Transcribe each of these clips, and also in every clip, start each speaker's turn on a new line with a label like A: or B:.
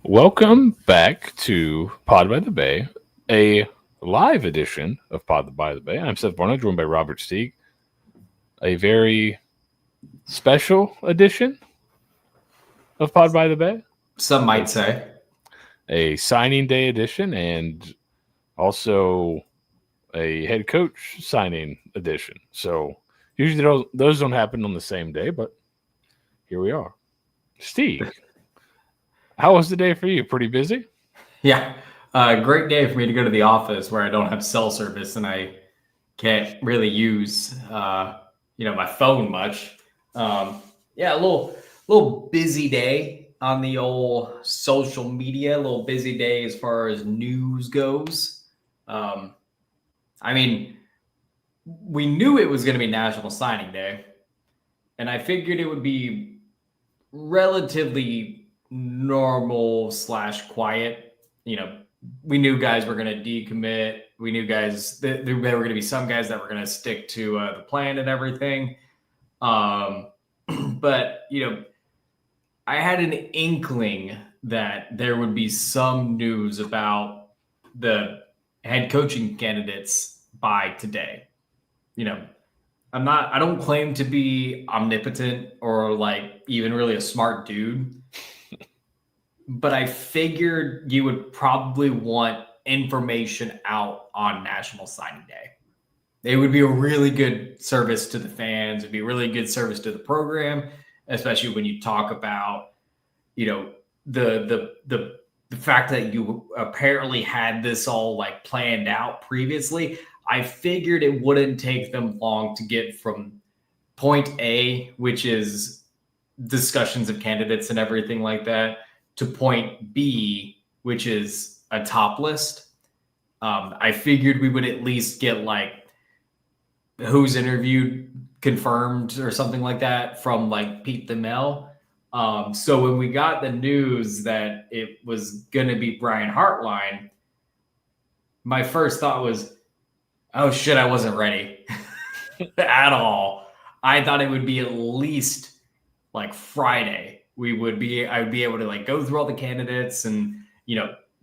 A: Welcome back to Pod by the Bay, a live edition of Pod by the Bay. I'm Seth Varnadore, joined by Robert Steeg. A very special edition of Pod by the Bay,
B: Some might say.
A: a signing day edition, and also a head coach signing edition. So usually those don't happen on the same day, but here we are. Steeg, how was the day for you? Pretty busy?
B: Yeah. Great day for me to go to the office where I don't have cell service and I can't really use my phone much. Yeah, a little busy day on the old social media, a little busy day as far as news goes. I mean, we knew it was going to be National Signing Day, and I figured it would be relatively normal / quiet. We knew guys were going to decommit. We knew guys that there were going to be some guys that were going to stick to the plan and everything. But I had an inkling that there would be some news about the head coaching candidates by today. I don't claim to be omnipotent or like even really a smart dude, but I figured you would probably want information out on National Signing Day. It would be a really good service to the fans. It'd be a really good service to the program, especially when you talk about, the fact that you apparently had this all like planned out previously. I figured it wouldn't take them long to get from point A, which is discussions of candidates and everything like that, to point B, which is a top list. I figured we would at least get like who's interviewed confirmed or something like that from like Pete the Mel. So when we got the news that it was going to be Brian Hartline, my first thought was, oh shit, I wasn't ready at all. I thought it would be at least like Friday. I would be able to like go through all the candidates and,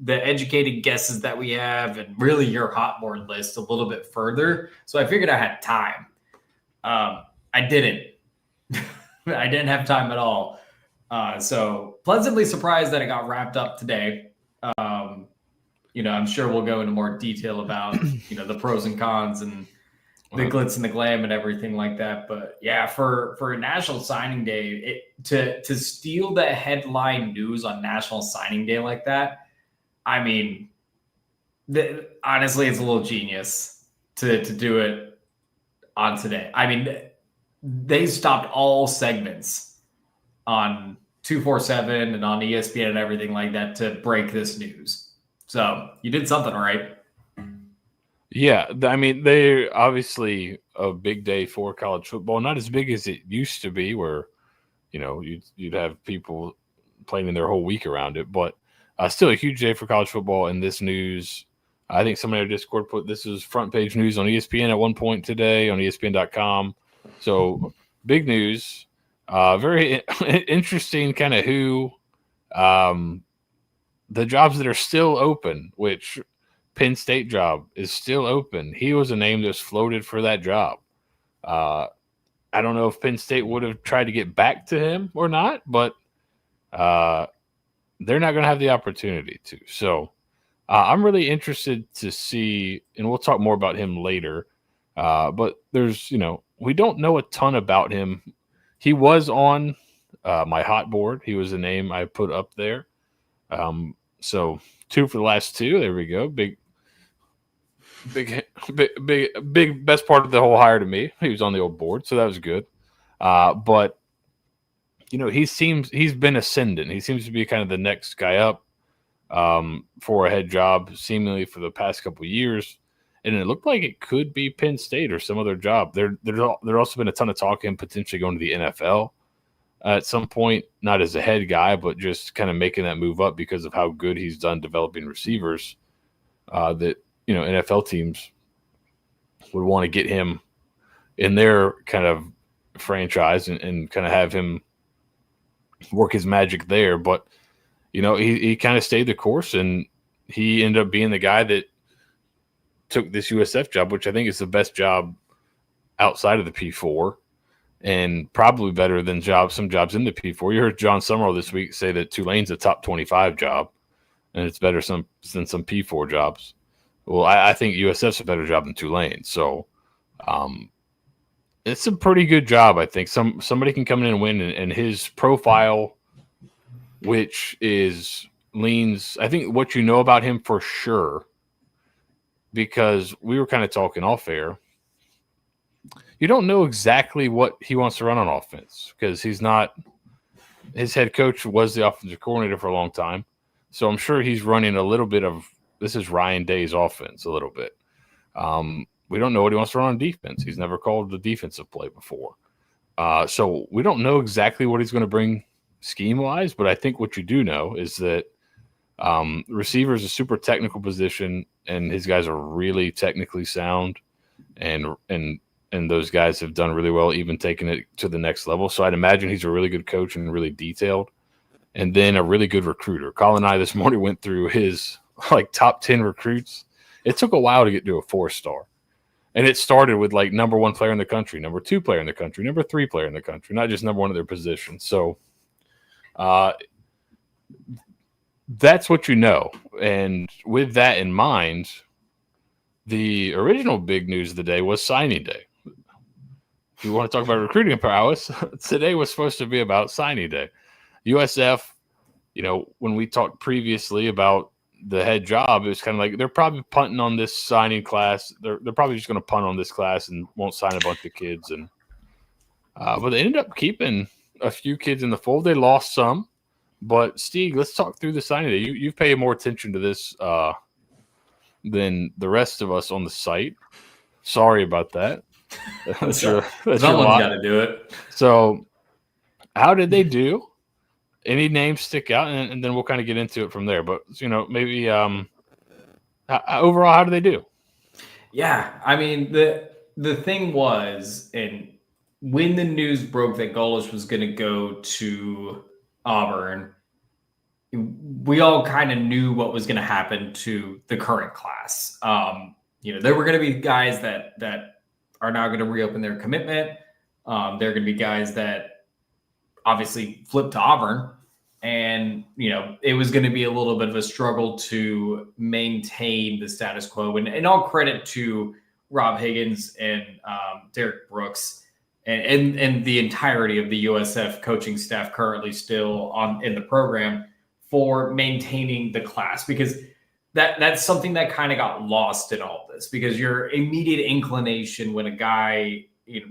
B: the educated guesses that we have and really your hot board list a little bit further. So I figured I had time. I didn't. I didn't have time at all. So pleasantly surprised that it got wrapped up today. I'm sure we'll go into more detail about, the pros and cons and the glitz and the glam and everything like that. But yeah, for National Signing Day, to steal the headline news on National Signing Day like that, I mean, honestly, it's a little genius to do it on today. I mean, they stopped all segments on 247 and on ESPN and everything like that to break this news. So you did something right.
A: Yeah, I mean, they're obviously a big day for college football. Not as big as it used to be, where you'd have people planning their whole week around it, but still a huge day for college football. And this news, I think somebody in our Discord put this was front page news on ESPN at one point today on ESPN.com. So big news, very interesting. Kind of who, the jobs that are still open, which Penn State job is still open. He was a name that was floated for that job. I don't know if Penn State would have tried to get back to him or not, but they're not going to have the opportunity to. So I'm really interested to see, and we'll talk more about him later. But there's, we don't know a ton about him. He was on my hot board. He was a name I put up there. So 2 for the last 2. There we go. Big best part of the whole hire to me. He was on the old board, so that was good. But he's been ascendant. He seems to be kind of the next guy up for a head job, seemingly for the past couple of years. And it looked like it could be Penn State or some other job. There's also been a ton of talk him potentially going to the NFL at some point, not as a head guy, but just kind of making that move up because of how good he's done developing receivers. That NFL teams would want to get him in their kind of franchise and kind of have him work his magic there. But he kind of stayed the course, and he ended up being the guy that took this USF job, which I think is the best job outside of the P4 and probably better than some jobs in the P4. You heard John Summerall this week say that Tulane's a top 25 job, and it's better than some P4 jobs. Well, I think USF's a better job than Tulane. So it's a pretty good job, I think. Somebody can come in and win, and his profile, which leans, I think what you know about him for sure, because we were kind of talking off air, you don't know exactly what he wants to run on offense because his head coach was the offensive coordinator for a long time. So I'm sure he's running a little bit of, this is Ryan Day's offense a little bit. We don't know what he wants to run on defense. He's never called the defensive play before. So we don't know exactly what he's going to bring scheme-wise, but I think what you do know is that receiver is a super technical position, and his guys are really technically sound, and those guys have done really well, even taking it to the next level. So I'd imagine he's a really good coach and really detailed, and then a really good recruiter. Colin and I this morning went through his top 10 recruits. It took a while to get to a 4-star. And it started with number 1 player in the country, number 2 player in the country, number 3 player in the country, not just number 1 of their position. So that's what you know. And with that in mind, the original big news of the day was signing day. If you want to talk about recruiting prowess, today was supposed to be about signing day. USF, when we talked previously about the head job, it was kind of they're probably punting on this signing class. They're probably just going to punt on this class and won't sign a bunch of kids. And but they ended up keeping a few kids in the fold. They lost some. But, Steeg, let's talk through the signing day. You've paid more attention to this than the rest of us on the site. Sorry about that.
B: Someone's got to do it.
A: So, how did they do? Any names stick out? And then we'll kind of get into it from there. But, maybe overall, how do they do?
B: Yeah, I mean, the thing was, and when the news broke that Golis was going to go to Auburn, we all kind of knew what was going to happen to the current class. There were going to be guys that are now going to reopen their commitment. There are going to be guys that obviously flipped to Auburn, and it was going to be a little bit of a struggle to maintain the status quo. And all credit to Rob Higgins and Derek Brooks and the entirety of the USF coaching staff currently still in the program for maintaining the class, because that's something that kind of got lost in all this, because your immediate inclination when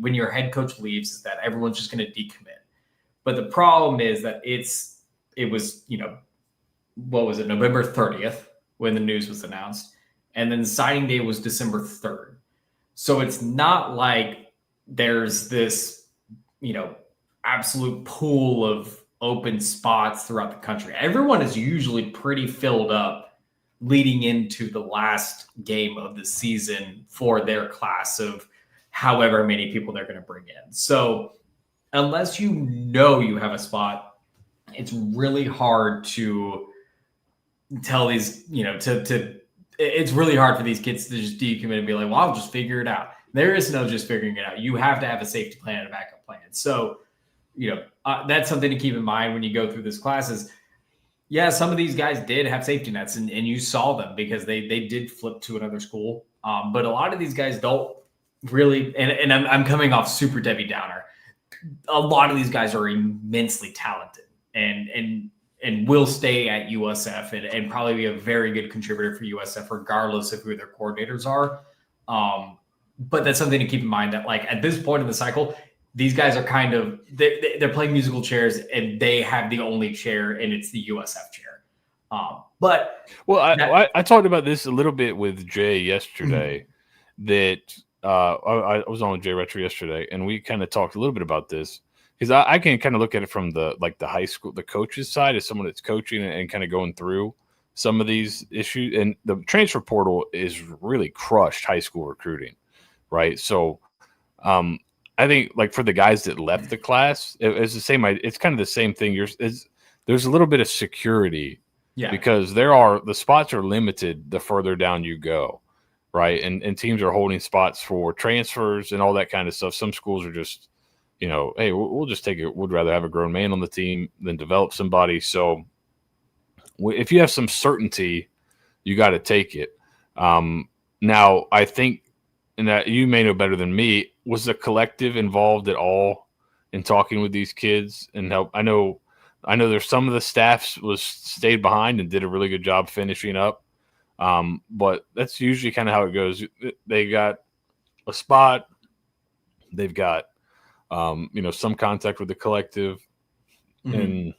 B: when your head coach leaves is that everyone's just going to decommit. But the problem is that it was, what was it, November 30th when the news was announced, and then signing day was December 3rd. So it's not like there's this, absolute pool of open spots throughout the country. Everyone is usually pretty filled up leading into the last game of the season for their class of however many people they're going to bring in. So unless you have a spot, it's really hard to tell these, it's really hard for these kids to just decommit and be like, well, I'll just figure it out. There is no just figuring it out. You have to have a safety plan and a backup plan. So, that's something to keep in mind when you go through this class is, yeah, some of these guys did have safety nets and you saw them because they did flip to another school. But a lot of these guys don't really, and I'm coming off super Debbie Downer. A lot of these guys are immensely talented and will stay at USF and probably be a very good contributor for USF, regardless of who their coordinators are. But that's something to keep in mind that, at this point in the cycle, these guys are kind of they're playing musical chairs, and they have the only chair, and it's the USF chair.
A: I talked about this a little bit with Jay yesterday. That I was on with Jay Retro yesterday, and we kind of talked a little bit about this because I can kind of look at it from the high school, the coaches side, as someone that's coaching and kind of going through some of these issues. And the transfer portal is really crushed high school recruiting, right? So, I think for the guys that left the class, it's the same. It's kind of the same thing. there's a little bit of security because the spots are limited the further down you go, right? And teams are holding spots for transfers and all that kind of stuff. Some schools are just, hey, we'll just take it. We'd rather have a grown man on the team than develop somebody. So if you have some certainty, you got to take it. Now, I think, and that you may know better than me, was the collective involved at all in talking with these kids and help? I know there's some of the staffs stayed behind and did a really good job finishing up. But that's usually kind of how it goes. They got a spot. They've got, some contact with the collective, and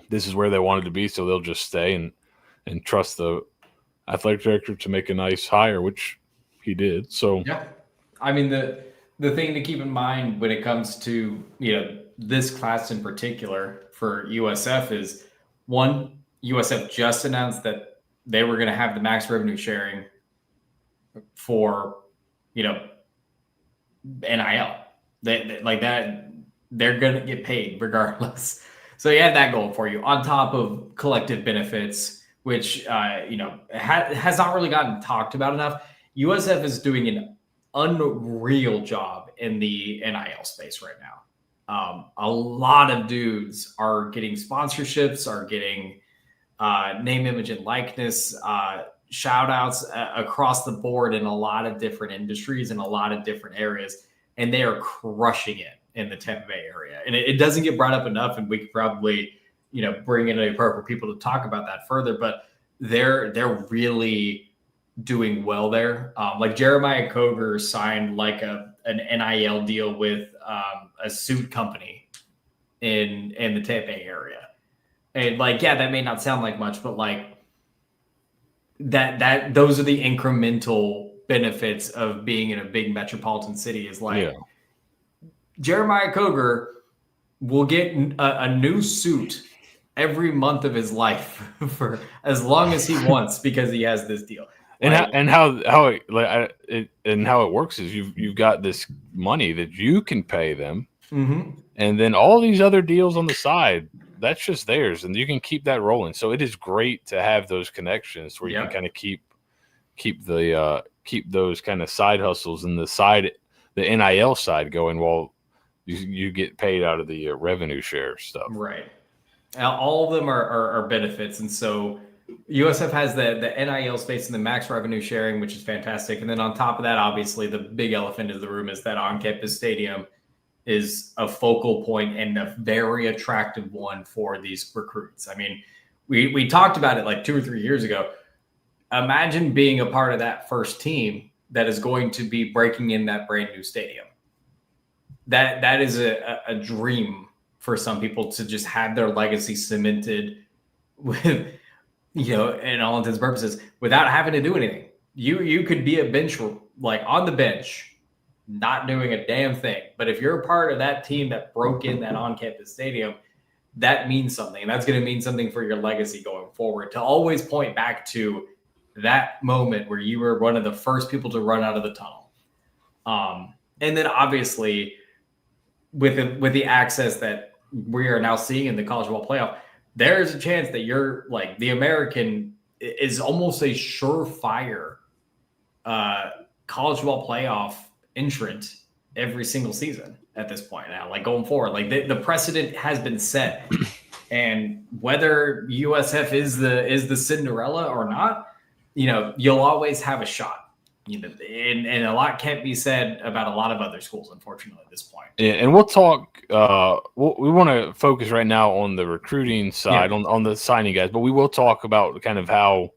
A: this is where they wanted to be. So they'll just stay and trust the athletic director to make a nice hire, which he did. So,
B: yeah, I mean, the thing to keep in mind when it comes to, this class in particular for USF is, one, USF just announced that they were going to have the max revenue sharing for, NIL. They like that, they're going to get paid regardless. So you have that going for you on top of collective benefits, which, has not really gotten talked about enough. USF is doing an unreal job in the NIL space right now. A lot of dudes are getting sponsorships, are getting name, image, and likeness, shout outs across the board in a lot of different industries and a lot of different areas. And they are crushing it in the Tampa Bay area. And it doesn't get brought up enough. And we could probably, bring in a appropriate people to talk about that further, but they're really doing well there. Like Jeremiah Coger signed like an NIL deal with a suit company in the Tampa Bay area. And that may not sound like much, but that those are the incremental benefits of being in a big metropolitan city is Jeremiah Coger will get a new suit every month of his life for as long as he wants because he has this deal.
A: And how it works is you've got this money that you can pay them, and then all these other deals on the side, that's just theirs, and you can keep that rolling. So it is great to have those connections where you can kind of keep those kind of side hustles and the NIL side going while you get paid out of the revenue share stuff.
B: Right. All of them are benefits, and so USF has the NIL space and the max revenue sharing, which is fantastic. And then on top of that, obviously, the big elephant in the room is that on-campus stadium is a focal point and a very attractive one for these recruits. I mean, we talked about it like 2 or 3 years ago. Imagine being a part of that first team that is going to be breaking in that brand new stadium. That is a dream for some people to just have their legacy cemented with, in all intents and purposes, without having to do anything. You could be a bench, on the bench, not doing a damn thing. But if you're a part of that team that broke in that on-campus stadium, that means something. And that's going to mean something for your legacy going forward, to always point back to that moment where you were one of the first people to run out of the tunnel. And then obviously with the access that we are now seeing in the college football playoff, there's a chance that you're the American is almost a surefire college football playoff entrant every single season at this point now, going forward. The precedent has been set. And whether USF is the Cinderella or not, you'll always have a shot. And a lot can't be said about a lot of other schools, unfortunately, at this point.
A: Yeah, and we'll talk. We want to focus right now on the recruiting side, on the signing guys, but we will talk about kind of how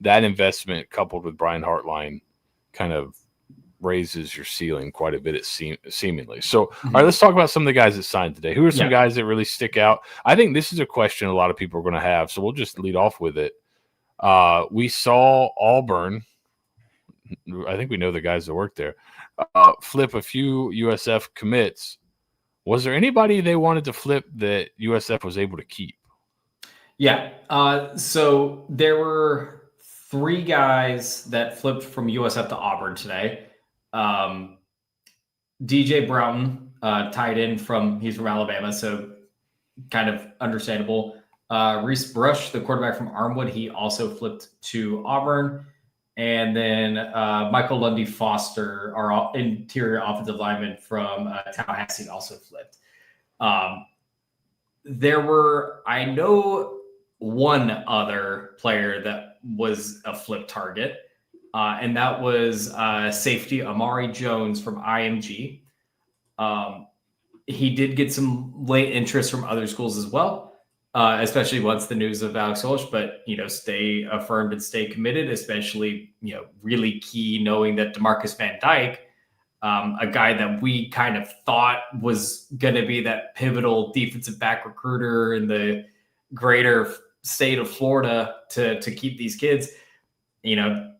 A: that investment coupled with Brian Hartline kind of raises your ceiling quite a bit, seemingly. So, all right, let's talk about some of the guys that signed today. Who are some guys that really stick out? I think this is a question a lot of people are going to have, so we'll just lead off with it. We saw Auburn. I think we know the guys that work there. Flip a few USF commits. Was there anybody they wanted to flip that USF was able to keep?
B: Yeah. So there were 3 guys that flipped from USF to Auburn today. DJ Broughton, tight end he's from Alabama, so kind of understandable. Reese Brush, the quarterback from Armwood, he also flipped to Auburn. And then Michael Lundy Foster, our interior offensive lineman from Tallahassee, also flipped. I know one other player that was a flip target, and that was safety Amari Jones from IMG. He did get some late interest from other schools as well, especially once the news of Alex Solch, but, stay affirmed and stay committed, especially, really key knowing that DeMarcus Van Dyke, a guy that we kind of thought was going to be that pivotal defensive back recruiter in the greater state of Florida to keep these kids, didn't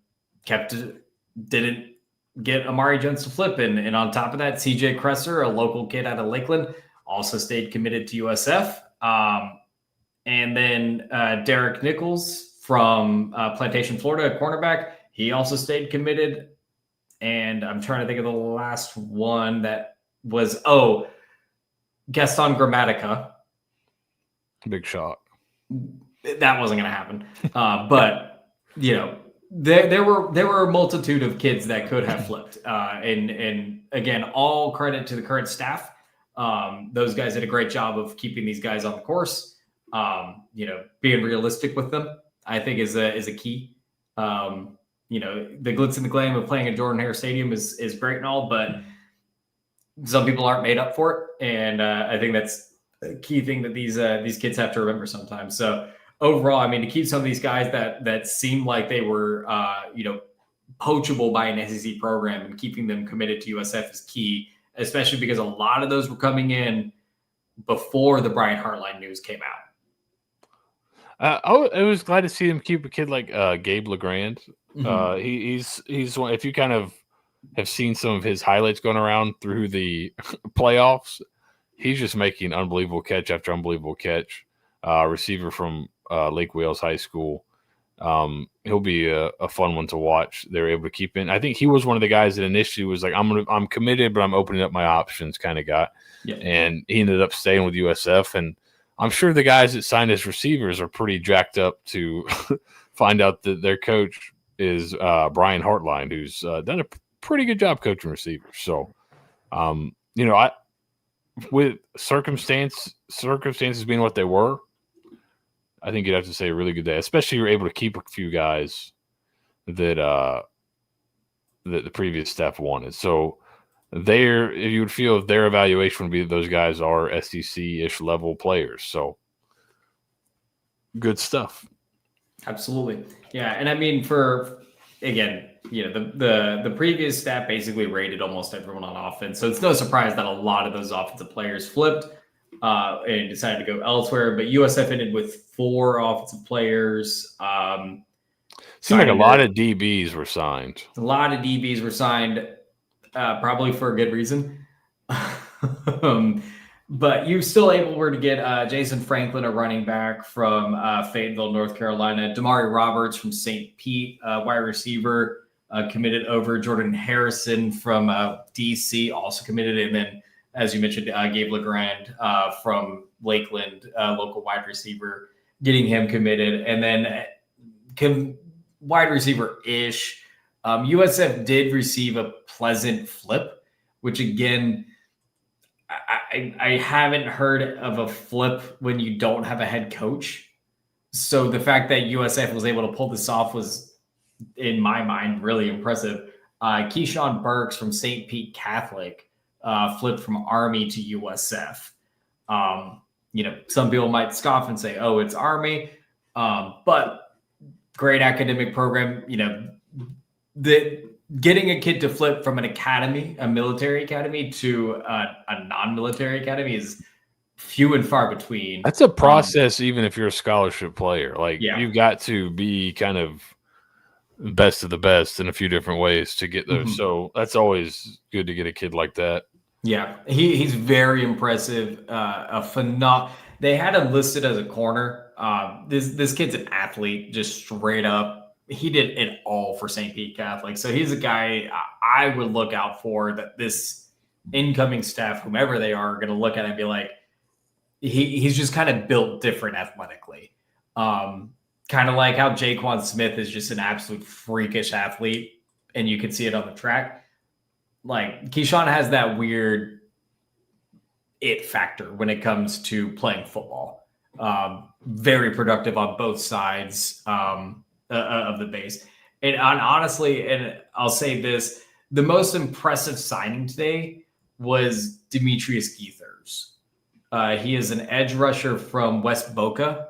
B: get Amari Jones to flip. And on top of that, CJ Kresser, a local kid out of Lakeland, also stayed committed to USF. And then Derek Nichols from Plantation, Florida, a cornerback, he also stayed committed. And I'm trying to think of the last one that was, Gaston Grammatica.
A: Big shock.
B: That wasn't going to happen. But, there were a multitude of kids that could have flipped. And again, all credit to the current staff. Those guys did a great job of keeping these guys on the course. Being realistic with them, I think is a key. The glitz and the glam of playing at Jordan-Hare Stadium is great and all, but some people aren't made up for it. And I think that's a key thing that these kids have to remember sometimes. So overall, I mean, to keep some of these guys that seemed like they were, poachable by an SEC program and keeping them committed to USF is key, especially because a lot of those were coming in before the Brian Hartline news came out.
A: I was glad to see him keep a kid like Gabe LeGrand.
B: Mm-hmm.
A: He's one. If you kind of have seen some of his highlights going around through the playoffs, he's just making unbelievable catch after unbelievable catch. Receiver from Lake Wales High School. He'll be a fun one to watch. They're able to keep in. I think he was one of the guys that initially was like, I'm committed, but I'm opening up my options kind of guy.
B: Yeah.
A: And he ended up staying with USF. And I'm sure the guys that signed as receivers are pretty jacked up to find out that their coach is Brian Hartline, who's done a pretty good job coaching receivers. So, with circumstances being what they were, I think you'd have to say a really good day, especially you're able to keep a few guys that the previous staff wanted. So you would feel their evaluation would be that those guys are SEC-ish level players. So good stuff.
B: Absolutely. Yeah. And I mean, the previous staff basically rated almost everyone on offense. So it's no surprise that a lot of those offensive players flipped and decided to go elsewhere. But USF ended with 4 offensive players.
A: Seemed like a lot of DBs were signed.
B: A lot of DBs were signed, probably for a good reason. But you still were to get Jason Franklin, a running back from Fayetteville, North Carolina. Damari Roberts from St. Pete, wide receiver, committed over. Jordan Harrison from D.C. also committed. And then, as you mentioned, Gabe LeGrand from Lakeland, local wide receiver, getting him committed. And then wide receiver-ish. USF did receive a pleasant flip, which again, I haven't heard of a flip when you don't have a head coach. So the fact that USF was able to pull this off was, in my mind, really impressive. Keyshawn Burks from St. Pete Catholic flipped from Army to USF. Some people might scoff and say, "Oh, it's Army," but great academic program. Getting a kid to flip from an academy, a military academy, to a non-military academy is few and far between.
A: That's a process, even if you're a scholarship player. You've got to be kind of best of the best in a few different ways to get those. Mm-hmm. So that's always good to get a kid like that.
B: Yeah, he's very impressive. They had him listed as a corner. This kid's an athlete, just straight up. He did it all for St. Pete Catholic. So he's a guy I would look out for, that this incoming staff, whomever they are going to look at it and be like, he's just kind of built different athletically. Kind of like how Jaquan Smith is just an absolute freakish athlete, and you can see it on the track. Like Keyshawn has that weird it factor when it comes to playing football. Very productive on both sides of the base. And honestly, and I'll say this, the most impressive signing today was Demetrius Geethers. He is an edge rusher from West Boca.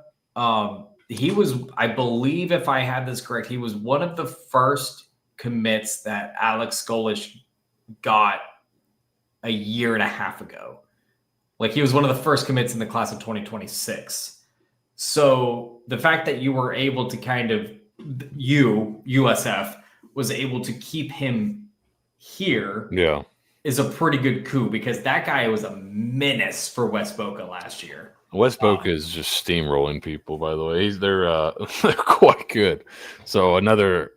B: He was, I believe, if I had this correct, he was one of the first commits that Alex Skolish got a year and a half ago. Like he was one of the first commits in the class of 2026. So the fact that you were able to kind of, USF, was able to keep him here is a pretty good coup because that guy was a menace for West Boca last year.
A: West Boca is just steamrolling people, by the way. They're quite good. So another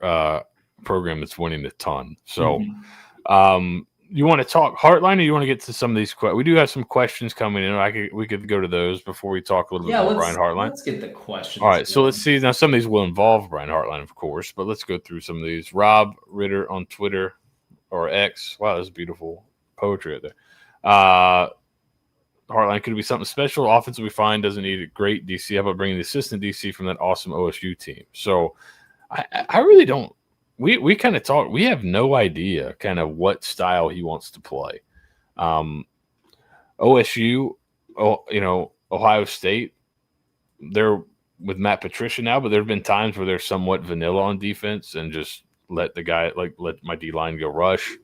A: program that's winning a ton. So you want to talk Hartline, or you want to get to some of these questions? We do have some questions coming in. We could go to those before we talk a little bit about Brian Hartline.
B: Let's get the questions.
A: All right, so let's see. Now, some of these will involve Brian Hartline, of course, but let's go through some of these. Rob Ritter on Twitter or X. Wow, that's beautiful poetry right there. Hartline could be something special. Offense we find doesn't need a great DC. How about bringing the assistant DC from that awesome OSU team? So I really don't. We kind of talk. We have no idea kind of what style he wants to play. OSU, Ohio State, they're with Matt Patricia now, but there have been times where they're somewhat vanilla on defense and just let my D line go rush.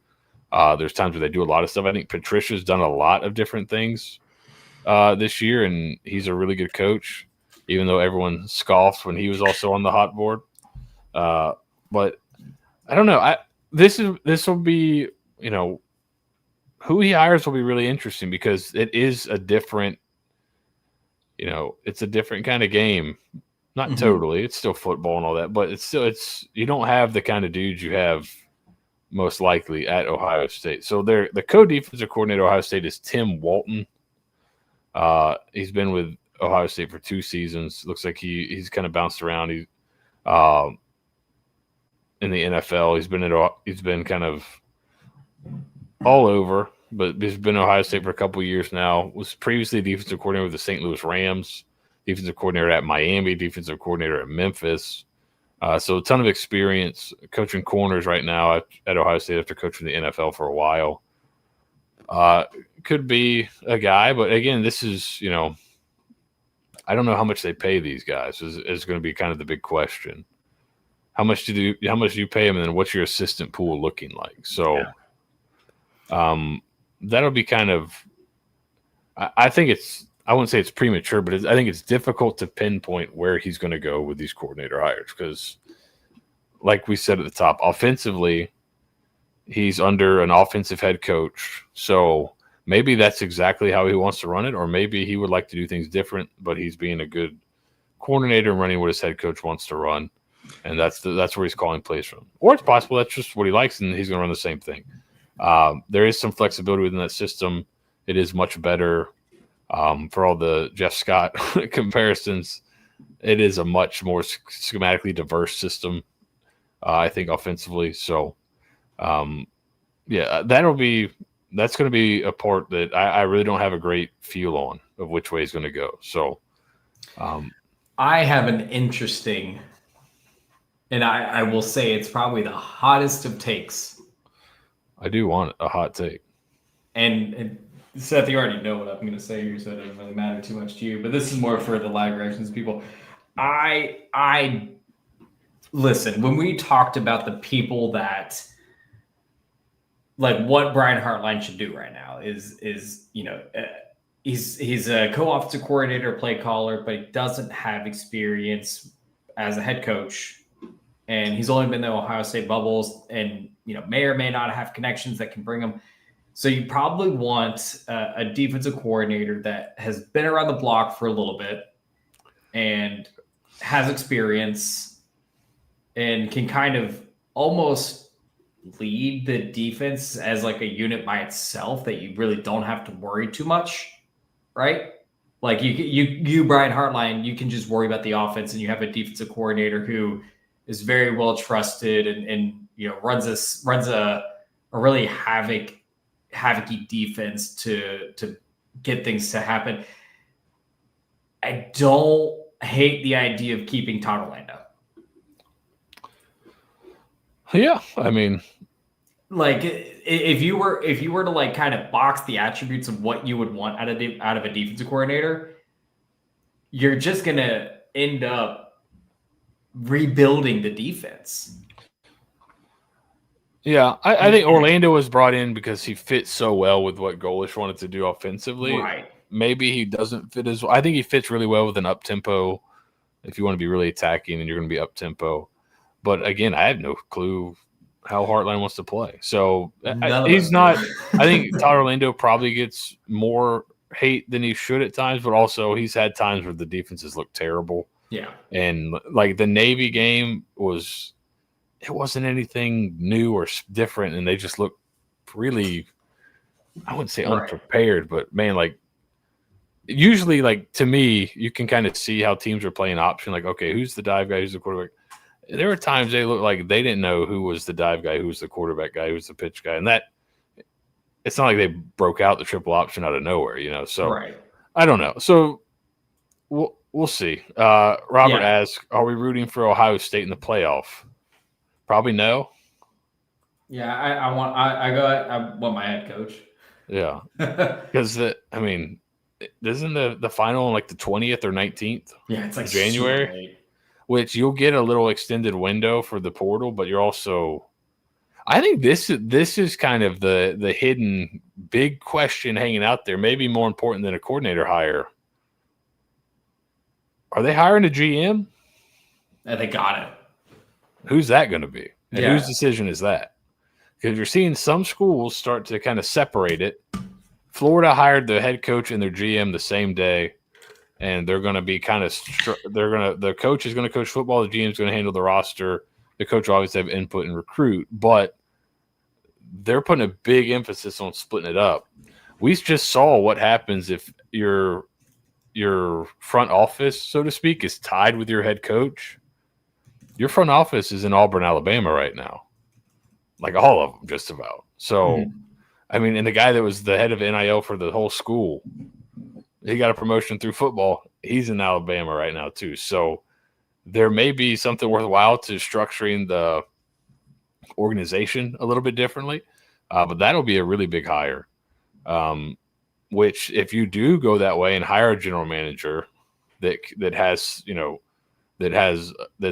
A: There's times where they do a lot of stuff. I think Patricia's done a lot of different things this year, and he's a really good coach, even though everyone scoffed when he was also on the hot board. But I don't know. This will be, who he hires will be really interesting because it is a different, it's a different kind of game. Not totally. It's still football and all that, but you don't have the kind of dudes you have most likely at Ohio State. So the co-defensive coordinator at Ohio State is Tim Walton. He's been with Ohio State for 2 seasons. Looks like he's kind of bounced around. He's in the NFL. He's been kind of all over, but he's been at Ohio State for a couple of years now. Was previously defensive coordinator with the St. Louis Rams, defensive coordinator at Miami, defensive coordinator at Memphis. So a ton of experience coaching corners right now at Ohio State after coaching the NFL for a while. Could be a guy, but again, this is, I don't know how much they pay these guys is going to be kind of the big question. How much do you pay them, and then what's your assistant pool looking like? So that'll be kind of I think I wouldn't say it's premature, but I think it's difficult to pinpoint where he's going to go with these coordinator hires because, like we said at the top, offensively, he's under an offensive head coach. So maybe that's exactly how he wants to run it, or maybe he would like to do things different, but he's being a good coordinator and running what his head coach wants to run. And that's where he's calling plays from. Or it's possible that's just what he likes and he's going to run the same thing. There is some flexibility within that system. It is much better for all the Jeff Scott comparisons. It is a much more schematically diverse system, I think, offensively. So, that's going to be a part that I really don't have a great feel on of which way he's going to go. So,
B: I have an interesting, and I will say it's probably the hottest of takes.
A: I do want a hot take.
B: And Seth, you already know what I'm going to say here, so it doesn't really matter too much to you. But this is more for the live reactions people. I listen, when we talked about the people that, like, what Brian Hartline should do right now is he's a co-offensive coordinator, play caller, but he doesn't have experience as a head coach, and he's only been in the Ohio State bubbles, and may or may not have connections that can bring him. So you probably want a defensive coordinator that has been around the block for a little bit and has experience and can kind of almost lead the defense as like a unit by itself that you really don't have to worry too much, right? Like you Brian Hartline, you can just worry about the offense, and you have a defensive coordinator who is very well trusted and runs a really havocy defense to get things to happen. I don't hate the idea of keeping Todd Orlando.
A: Yeah, I mean,
B: like if you were to like kind of box the attributes of what you would want out of a defensive coordinator, you're just gonna end up rebuilding the defense.
A: Yeah, I think Orlando was brought in because he fits so well with what Golish wanted to do offensively.
B: Right.
A: Maybe he doesn't fit as well. I think he fits really well with an up-tempo. If you want to be really attacking, and you're going to be up-tempo. But again, I have no clue how Hartline wants to play. So he's not. I think Todd Orlando probably gets more hate than he should at times, but also he's had times where the defenses look terrible.
B: Yeah.
A: And like the Navy game it wasn't anything new or different, and they just looked really, I wouldn't say unprepared, but man, like usually, like to me, you can kind of see how teams are playing option. Like, okay, who's the dive guy? Who's the quarterback? There were times they looked like they didn't know who was the dive guy, who was the quarterback guy, who was the pitch guy, and that it's not like they broke out the triple option out of nowhere, So I don't know. So we'll see. Robert asks, "Are we rooting for Ohio State in the playoff?" Probably no.
B: Yeah, I want my head coach.
A: Yeah, because isn't the final on like the 20th or 19th?
B: Yeah, it's like
A: January, which you'll get a little extended window for the portal, but you're also, I think this is kind of the hidden big question hanging out there, maybe more important than a coordinator hire. Are they hiring a GM?
B: They got it.
A: Who's that going to be? And whose decision is that? Because you're seeing some schools start to kind of separate it. Florida hired the head coach and their GM the same day, and they're going to be kind of the coach is going to coach football, the GM is going to handle the roster. The coach will obviously have input and recruit, but they're putting a big emphasis on splitting it up. We just saw what happens if your front office, so to speak, is tied with your head coach. Your front office is in Auburn, Alabama right now. Like all of them, just about. So, and the guy that was the head of NIL for the whole school, he got a promotion through football. He's in Alabama right now, too. So, there may be something worthwhile to structuring the organization a little bit differently. But that'll be a really big hire. Which, if you do go that way and hire a general manager that's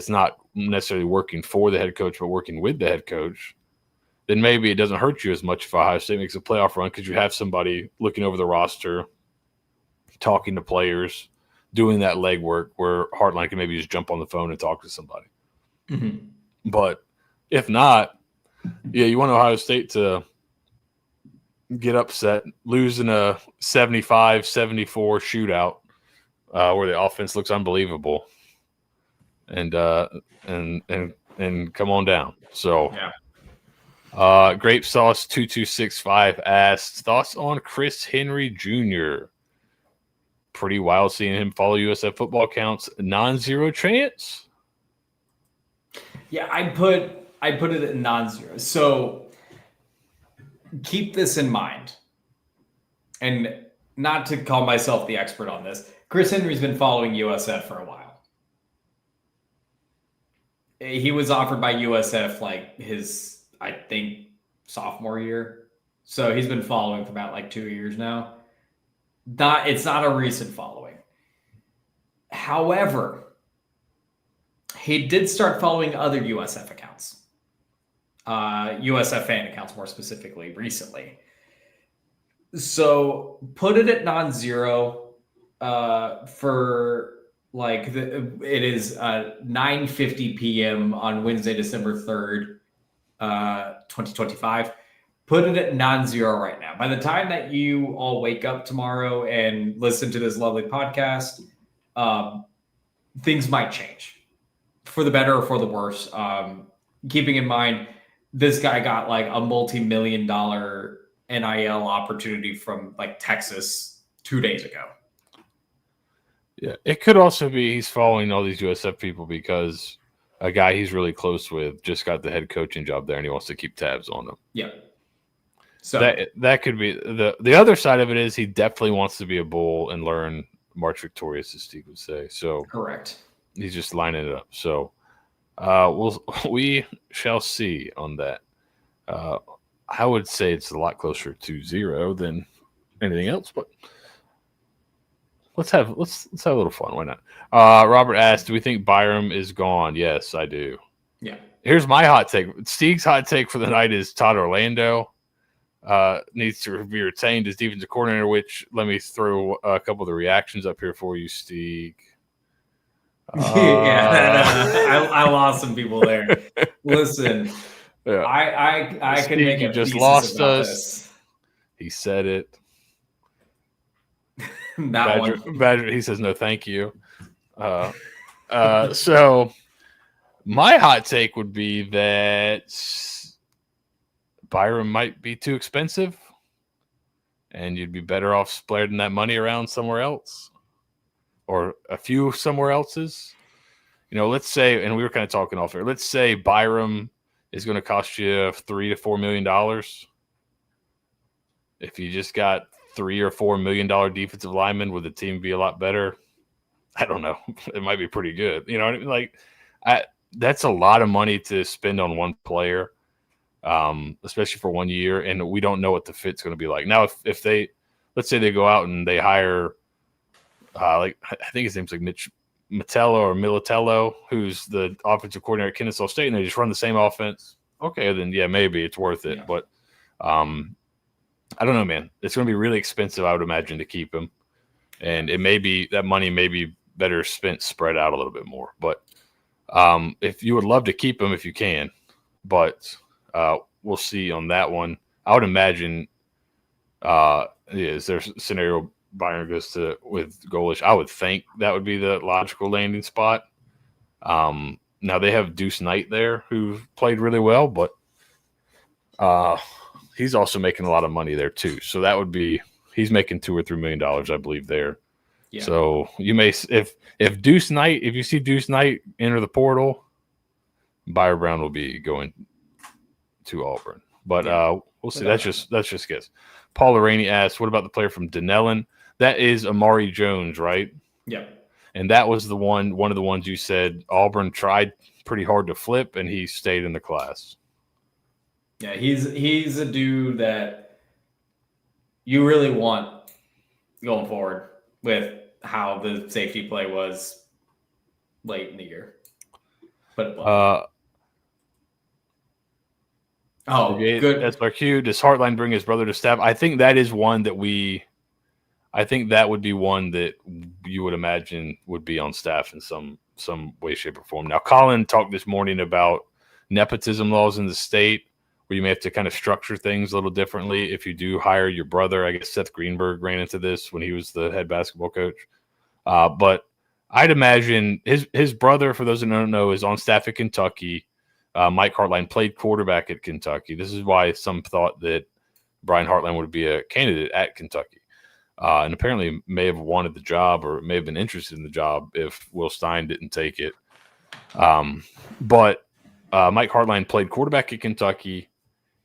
A: not necessarily working for the head coach, but working with the head coach, then maybe it doesn't hurt you as much if Ohio State makes a playoff run because you have somebody looking over the roster, talking to players, doing that legwork where Hartline can maybe just jump on the phone and talk to somebody.
B: Mm-hmm.
A: But if not, you want Ohio State to get upset, losing a 75-74 shootout where the offense looks unbelievable. And come on down. So, Grape Sauce 2265 asks thoughts on Chris Henry Jr. Pretty wild seeing him follow USF football counts. Non-zero chance.
B: Yeah, I put it at non-zero. So keep this in mind, and not to call myself the expert on this. Chris Henry's been following USF for a while. He was offered by USF like his, I think, sophomore year. So he's been following for about like 2 years now. It's not a recent following. However, he did start following other USF accounts. USF fan accounts more specifically recently. So put it at non-zero for like it is 9:50 p.m. on Wednesday, December 3rd, 2025. Put it at non-zero right now. By the time that you all wake up tomorrow and listen to this lovely podcast, things might change for the better or for the worse. Keeping in mind, this guy got like a multi-million-dollar NIL opportunity from like Texas 2 days ago.
A: Yeah, it could also be he's following all these USF people because a guy he's really close with just got the head coaching job there, and he wants to keep tabs on them.
B: Yeah. So
A: That could be the other side of it is he definitely wants to be a bull and learn March Victorious, as Steve would say. So
B: correct.
A: he's just lining it up. So we shall see on that. I would say it's a lot closer to 0 than anything else, but let's have a little fun. Why not? Robert asked, "Do we think Byram is gone?" Yes, I do.
B: Yeah.
A: Here's my hot take. Steeg's hot take for the night is Todd Orlando needs to be retained as defensive coordinator. Which let me throw a couple of the reactions up here for you, Steeg.
B: I lost some people there. Listen,
A: yeah.
B: I can
A: Steeg,
B: make
A: you
B: a
A: just
B: thesis
A: lost
B: about
A: us.
B: this.
A: He said it.
B: Badger,
A: Badger, he says no, thank you. So my hot take would be that Byram might be too expensive, and you'd be better off spreading that money around somewhere else, or a few somewhere else's. Let's say, and we were kind of talking off here. Let's say Byram is going to cost you $3 to $4 million. If you just got $3 or $4 million defensive linemen, would the team be a lot better? I don't know. It might be pretty good. You know what I mean? Like, that's a lot of money to spend on one player, especially for 1 year, and we don't know what the fit's going to be like. Now, if they, let's say they go out and they hire, like I think his name's like Mitch Matello or Militello, who's the offensive coordinator at Kennesaw State, and they just run the same offense. Okay, then yeah, maybe it's worth it. Yeah. But I don't know, man. It's going to be really expensive, I would imagine, to keep him, and it may be that money may be better spent spread out a little bit more. But if you would love to keep him if you can, but we'll see on that one. I would imagine, is there a scenario Byron goes to with Golish? I would think that would be the logical landing spot. Now they have Deuce Knight there, who played really well, but he's also making a lot of money there too. So that would be he's making $2 or $3 million, I believe, there. Yeah. So you may if Deuce Knight, if you see Deuce Knight enter the portal, Byron Brown will be going to Auburn. But we'll see. That's just guess. Paul Rainey asked, "What about the player from Denellen?" That is Amari Jones, right?
B: Yeah.
A: And that was one of the ones you said Auburn tried pretty hard to flip, and he stayed in the class.
B: Yeah, he's a dude that you really want going forward with how the safety play was late in the year. But good.
A: SRQ, does Hartline bring his brother to staff? I think that is one that would be one that you would imagine would be on staff in some way, shape, or form. Now, Colin talked this morning about nepotism laws in the state, where you may have to kind of structure things a little differently if you do hire your brother. I guess Seth Greenberg ran into this when he was the head basketball coach. But I'd imagine his brother, for those who don't know, is on staff at Kentucky. Mike Hartline played quarterback at Kentucky. This is why some thought that Brian Hartline would be a candidate at Kentucky. And apparently may have wanted the job or may have been interested in the job if Will Stein didn't take it. But Mike Hartline played quarterback at Kentucky.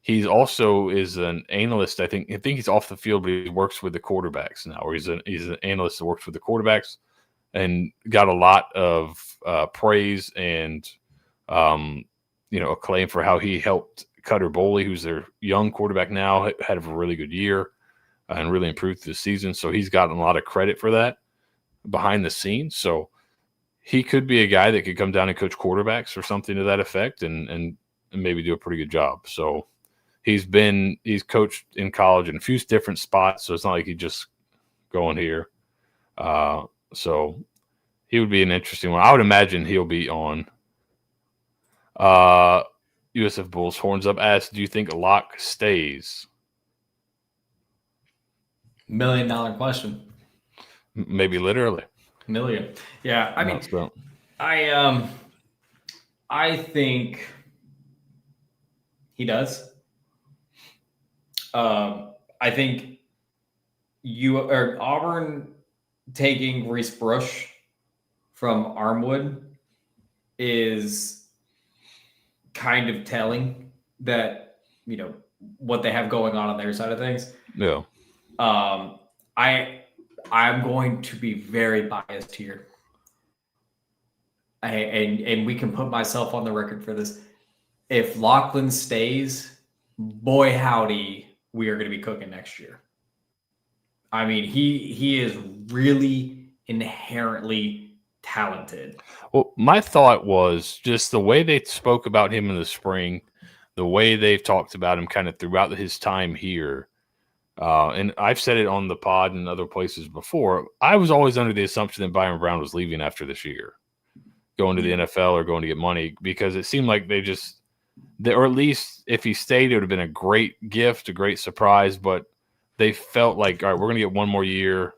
A: He's also is an analyst. I think he's off the field, but he works with the quarterbacks now. Or he's an analyst that works with the quarterbacks, and got a lot of praise and acclaim for how he helped Cutter Boley, who's their young quarterback now, had a really good year and really improved this season. So he's gotten a lot of credit for that behind the scenes. So he could be a guy that could come down and coach quarterbacks or something to that effect and maybe do a pretty good job. So he's coached in college in a few different spots. So it's not like he just going here. So he would be an interesting one. I would imagine he'll be on. USF Bulls horns up asked, "Do you think Locke stays?"
B: $1 million question.
A: Maybe literally.
B: Million. Yeah. I mean, I think he does. I think Auburn taking Reese Brush from Armwood is kind of telling that, you know, what they have going on their side of things.
A: Yeah.
B: I'm going to be very biased here. And we can put myself on the record for this. If Lachlan stays, boy howdy, we are going to be cooking next year. I mean, he is really inherently talented.
A: Well, my thought was just the way they spoke about him in the spring, the way they've talked about him kind of throughout his time here. And I've said it on the pod and other places before. I was always under the assumption that Byron Brown was leaving after this year, going to the NFL or going to get money, because it seemed like or at least if he stayed, it would have been a great gift, a great surprise. But they felt like, all right, we're going to get one more year,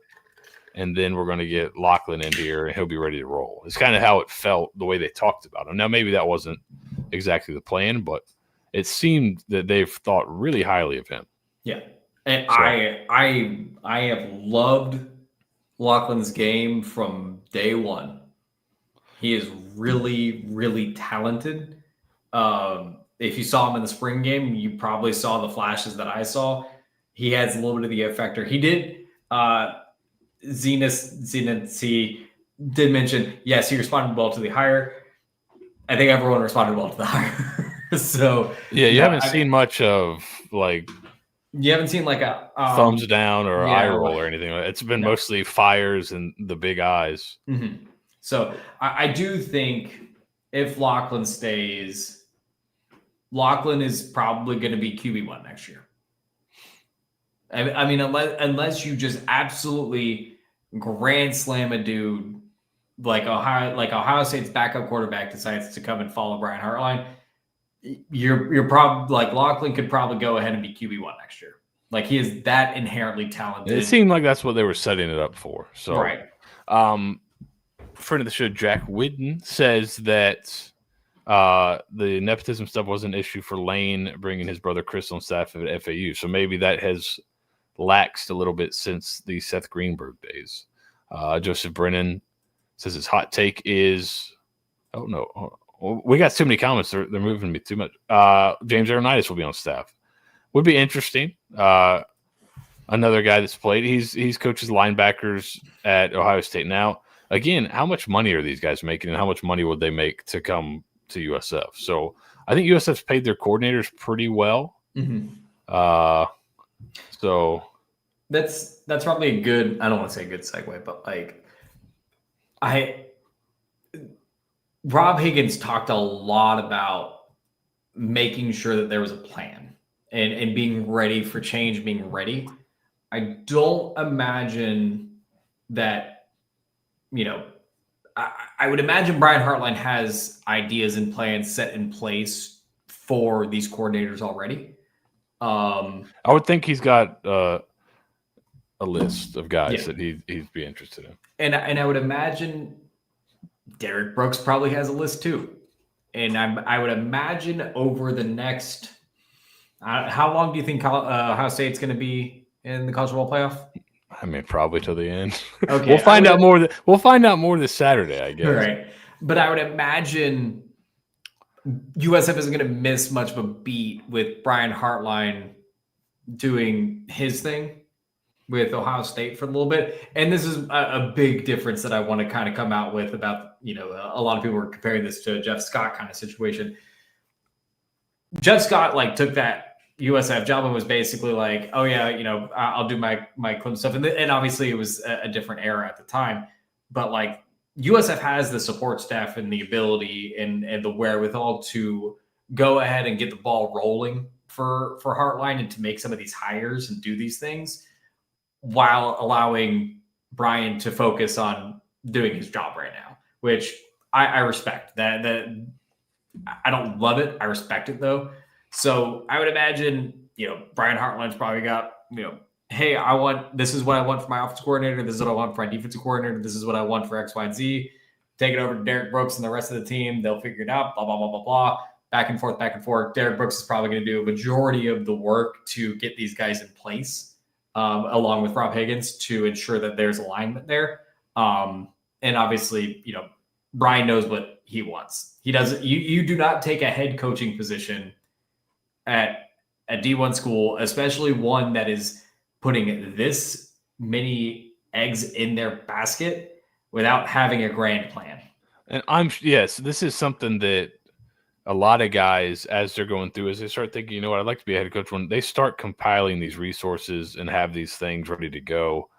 A: and then we're going to get Lachlan in here, and he'll be ready to roll. It's kind of how it felt the way they talked about him. Now, maybe that wasn't exactly the plan, but it seemed that they've thought really highly of him.
B: Yeah. And so, I have loved Lachlan's game from day one. He is really, really talented. If you saw him in the spring game, you probably saw the flashes that I saw. He has a little bit of the effector. He did. Zenith did mention, yes, he responded well to the hire. I think everyone responded well to the hire. So
A: yeah, you haven't seen much of like.
B: You haven't seen like a
A: thumbs down or eye roll or anything. It's been mostly fires and the big eyes.
B: Mm-hmm. So I do think if Lachlan stays, Lachlan is probably going to be QB1 next year. I mean, unless you just absolutely grand slam a dude like Ohio State's backup quarterback decides to come and follow Brian Hartline, you're probably like Lachlan could probably go ahead and be QB1 next year. Like he is that inherently talented.
A: It seemed like that's what they were setting it up for. So,
B: right.
A: Friend of the show, Jack Whidden, says that the nepotism stuff was an issue for Lane bringing his brother Chris on staff at FAU. So maybe that has laxed a little bit since the Seth Greenberg days. Joseph Brennan says his hot take is, oh no, we got too many comments. They're moving me too much. James Aronitis will be on staff. Would be interesting. Another guy that's played. He's coaches linebackers at Ohio State now. Again, how much money are these guys making, and how much money would they make to come to USF? So I think USF's paid their coordinators pretty well.
B: Mm-hmm.
A: So
B: that's probably a good. I don't want to say a good segue, but like Rob Higgins talked a lot about making sure that there was a plan and being ready for change, being ready. I don't imagine that, you know, I would imagine Brian Hartline has ideas and plans set in place for these coordinators already.
A: I would think he's got a list of guys that he'd be interested in.
B: And I would imagine Derek Brooks probably has a list too. And I would imagine over the next, how long do you think Ohio State's going to be in the College Football Playoff?
A: I mean, probably till the end.
B: Okay,
A: we'll find out more. We'll find out more this Saturday, I guess.
B: All right, but I would imagine USF isn't going to miss much of a beat with Brian Hartline doing his thing with Ohio State for a little bit. And this is a big difference that I want to kind of come out with about, you know, a lot of people were comparing this to a Jeff Scott kind of situation. Jeff Scott like took that USF job and was basically like, oh yeah, you know, I'll do my Clemson stuff. And obviously it was a different era at the time, but like USF has the support staff and the ability and the wherewithal to go ahead and get the ball rolling for Hartline and to make some of these hires and do these things while allowing Brian to focus on doing his job right now, which I respect. That I don't love it. I respect it though. So I would imagine, you know, Brian Hartline's probably got, you know, hey, this is what I want for my offensive coordinator. This is what I want for my defensive coordinator. This is what I want for X, Y, and Z. Take it over to Derek Brooks and the rest of the team. They'll figure it out, blah, blah, blah, blah, blah. Back and forth, back and forth. Derek Brooks is probably going to do a majority of the work to get these guys in place, along with Rob Higgins, to ensure that there's alignment there. And obviously, you know, Brian knows what he wants. He doesn't. You do not take a head coaching position at a D1 school, especially one that is putting this many eggs in their basket without having a grand plan.
A: And this is something that a lot of guys, as they're going through, as they start thinking, you know what, I'd like to be a head coach, when they start compiling these resources and have these things ready to go.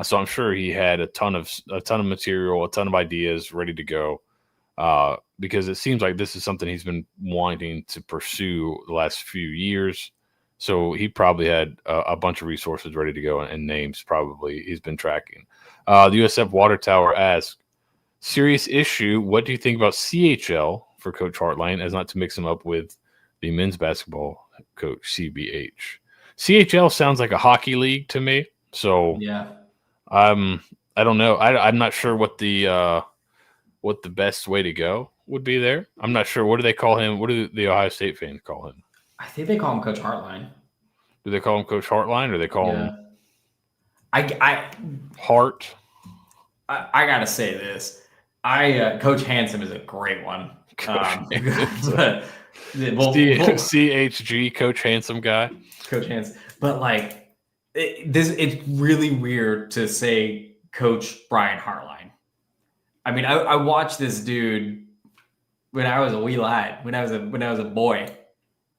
A: So I'm sure he had a ton of material, a ton of ideas ready to go, because it seems like this is something he's been wanting to pursue the last few years. So he probably had a bunch of resources ready to go, and names probably he's been tracking. The USF Water Tower asks, serious issue, what do you think about CHL for Coach Hartline, as not to mix him up with the men's basketball coach, CBH? CHL sounds like a hockey league to me. So
B: yeah.
A: I don't know. I'm not sure what the best way to go would be there. I'm not sure. What do they call him? What do the Ohio State fans call him?
B: I think they call him Coach Hartline.
A: Do they call him Coach Hartline, or they call him Hart?
B: I gotta say this. Coach Handsome is a great one.
A: CHG, Coach Handsome guy.
B: Coach Handsome. But like it's really weird to say Coach Brian Hartline. I mean, I watched this dude when I was a wee lad, when I was a boy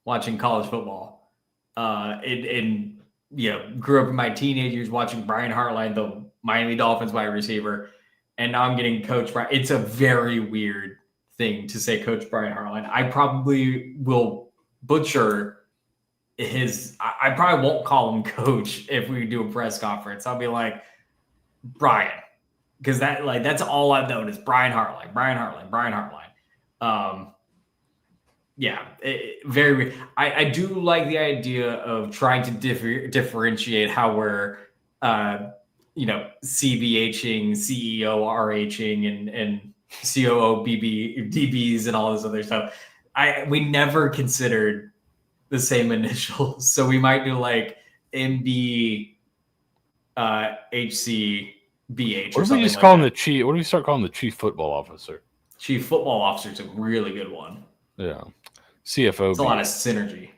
B: watching college football. And grew up in my teenage years watching Brian Hartline, the Miami Dolphins wide receiver, and now I'm getting Coach Brian. It's a very weird thing to say Coach Brian Hartline. I probably will butcher his. I probably won't call him Coach if we do a press conference. I'll be like Brian, because that's all I've known is Brian Hartline. Very weird. I do like the idea of trying to differentiate how we're, CBHing, CEO RHing, and COO DBs and all this other stuff. We never considered the same initials, so we might do like MB, HC, BH.
A: What if we just call him the chief? What if we start calling him the chief football officer?
B: Chief football officer is a really good one.
A: Yeah. CFO.
B: It's a lot of synergy.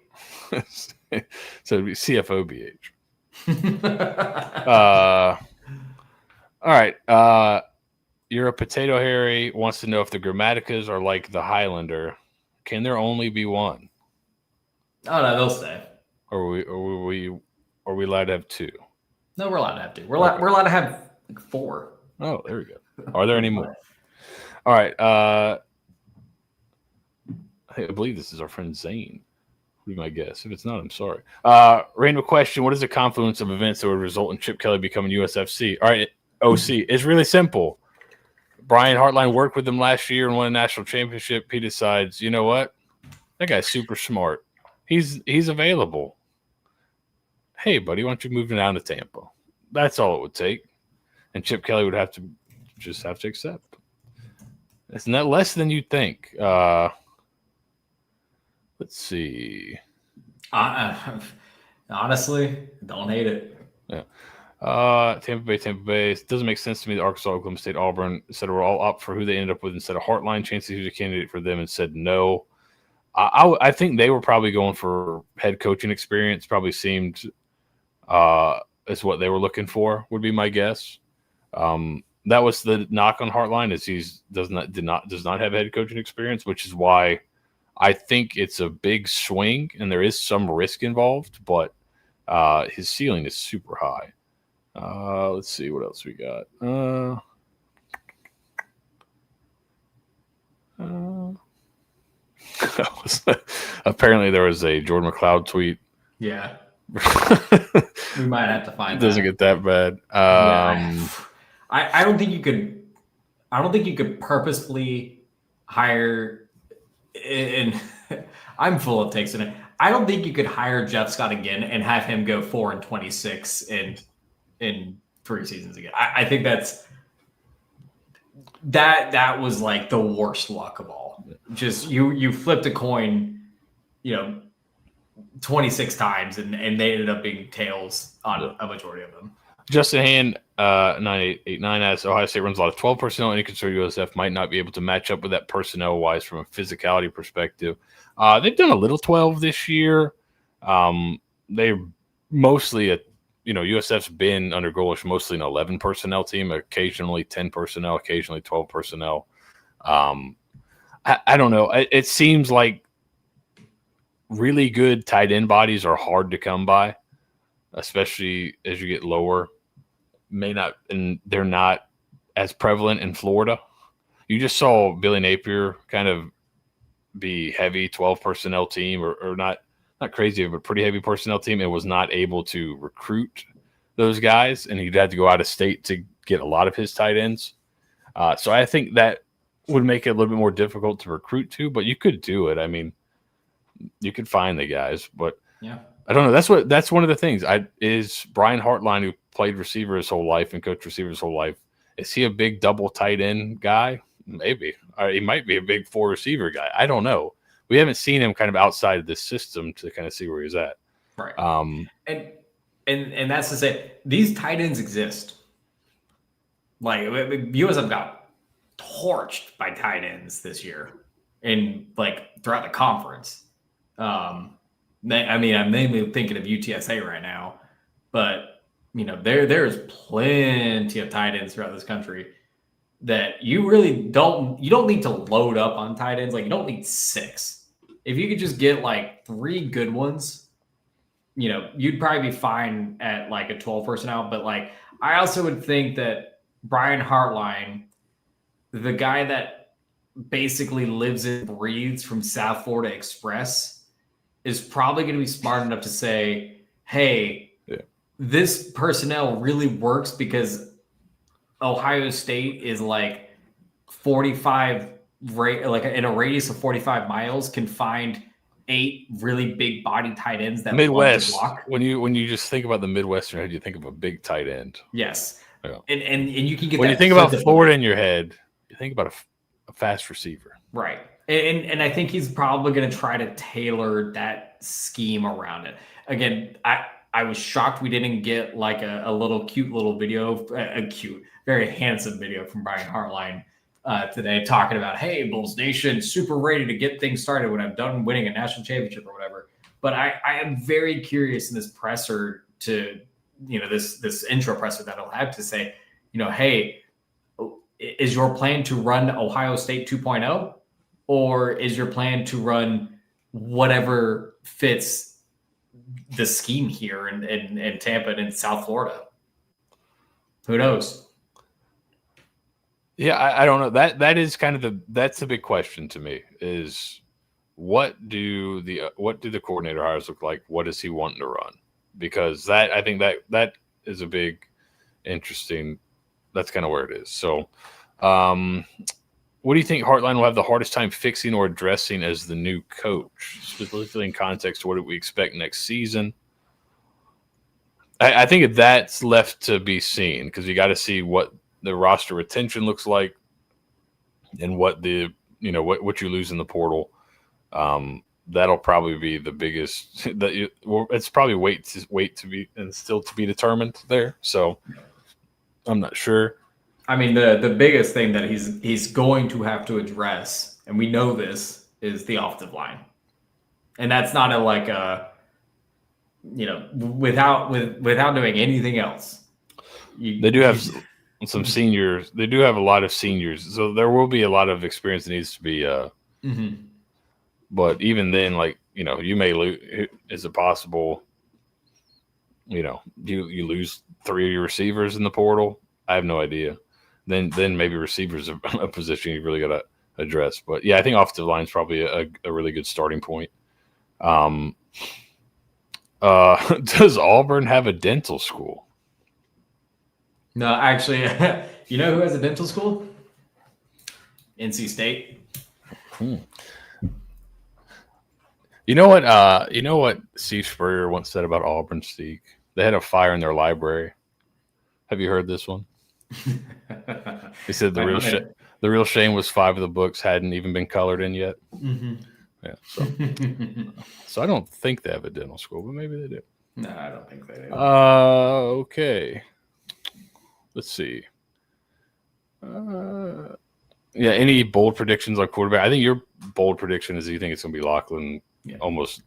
A: So it'd be CFO BH. All right. You're a Potato Harry wants to know if the Grammaticas are like the Highlander. Can there only be one?
B: Oh no, they'll stay.
A: Or are we allowed to have two?
B: No, we're allowed to have two. We're allowed to have like four.
A: Oh, there we go. Are there any more? All right. I believe this is our friend Zane. Would be my guess. If it's not, I'm sorry. Random question: what is the confluence of events that would result in Chip Kelly becoming USFC? All right, OC. It's really simple. Brian Hartline worked with him last year and won a national championship. He decides, you know what? That guy's super smart. He's available. Hey, buddy, why don't you move down to Tampa? That's all it would take. And Chip Kelly would have to accept. It's not less than you'd think. Let's see.
B: Honestly, don't hate it.
A: Yeah. Tampa Bay. It doesn't make sense to me that Arkansas, Oklahoma State, Auburn said we're all up for who they ended up with instead of Hartline. Chances he was a candidate for them and said no. I think they were probably going for head coaching experience. Probably seemed as what they were looking for, would be my guess. That was the knock on Hartline, is he does not have head coaching experience, which is why I think it's a big swing and there is some risk involved, but his ceiling is super high. Let's see what else we got. Apparently there was a Jordan McLeod tweet.
B: Yeah. We might have to find
A: it. Doesn't get that bad.
B: I don't think you could purposefully hire, and I'm full of takes in it. I don't think you could hire Jeff Scott again and have him go 4-26 in 3 seasons again. I think that was like the worst luck of all. Just you flipped a coin, 26 times, and they ended up being tails on a majority of them.
A: Justin Hand 9889 asks, Ohio State runs a lot of 12 personnel. Any concern USF might not be able to match up with that personnel-wise from a physicality perspective? They've done a little 12 this year. They're mostly USF's been under Golish mostly an 11 personnel team, occasionally 10 personnel, occasionally 12 personnel. I don't know. It seems like really good tight end bodies are hard to come by, especially as you get lower. And they're not as prevalent in Florida. You just saw Billy Napier kind of be heavy 12 personnel team or not crazy, but pretty heavy personnel team, and was not able to recruit those guys, and he'd had to go out of state to get a lot of his tight ends. So I think that would make it a little bit more difficult to recruit to, but you could do it. I mean, you could find the guys, but
B: yeah,
A: I don't know. That's one of the things. Is Brian Hartline, who played receiver his whole life and coached receiver his whole life, is he a big double tight end guy? Maybe. Or he might be a big 4 receiver guy. I don't know. We haven't seen him kind of outside of this system to kind of see where he's at.
B: Right. And that's to say, these tight ends exist. Like USF got torched by tight ends this year, and like throughout the conference. I mean, I'm mainly thinking of UTSA right now, but there's plenty of tight ends throughout this country that you really don't need to load up on tight ends. Like, you don't need 6. If you could just get like 3 good ones, you'd probably be fine at like a 12 personnel. But like, I also would think that Brian Hartline, the guy that basically lives and breathes from South Florida Express, is probably going to be smart enough to say, hey, this personnel really works because Ohio State is like 45, like in a radius of 45 miles, can find 8 really big body tight ends that
A: Midwest.
B: block.
A: When you just think about the Midwest in your head, you think of a big tight end.
B: Yes,
A: yeah.
B: and you can get
A: when
B: that
A: you think about Florida in your head, you think about a fast receiver,
B: right? And I think he's probably going to try to tailor that scheme around it. Again, I was shocked we didn't get like a little cute little video, a cute, very handsome video from Brian Hartline today talking about, hey, Bulls Nation, super ready to get things started when I'm done winning a national championship or whatever. But I am very curious in this presser to, this intro presser that I'll have to say, hey, is your plan to run Ohio State 2.0, or is your plan to run whatever fits the scheme here in Tampa and in South Florida? Who knows?
A: Yeah, I don't know. That is kind of that's a big question to me, is what do the coordinator hires look like? What is he wanting to run? Because I think that is a big interesting, that's kind of where it is. So what do you think Hartline will have the hardest time fixing or addressing as the new coach, specifically in context to what we expect next season? I think that's left to be seen, because you got to see what the roster retention looks like and what what you lose in the portal. That'll probably be the biggest. It's probably wait to be and still to be determined there. So I'm not sure.
B: I mean, the biggest thing that he's going to have to address, and we know this, is the offensive line, and that's not without doing anything else.
A: They do have some seniors. They do have a lot of seniors, so there will be a lot of experience that needs to be. But even then, like, you may lose. Is it possible? You lose 3 of your receivers in the portal. I have no idea. Then maybe receivers are a position you really got to address. But yeah, I think offensive line is probably a really good starting point. Does Auburn have a dental school?
B: No, actually, you know who has a dental school? NC State.
A: You know what Steve Spurrier once said about Auburn, Steeg? They had a fire in their library. Have you heard this one? He said the real shame was 5 of the books hadn't even been colored in yet.
B: Mm-hmm.
A: Yeah. So I don't think they have a dental school, but maybe they do.
B: No, I don't think they do.
A: Okay. let's see. Yeah, any bold predictions on quarterback? I think your bold prediction is you think it's going to be Lachlan almost,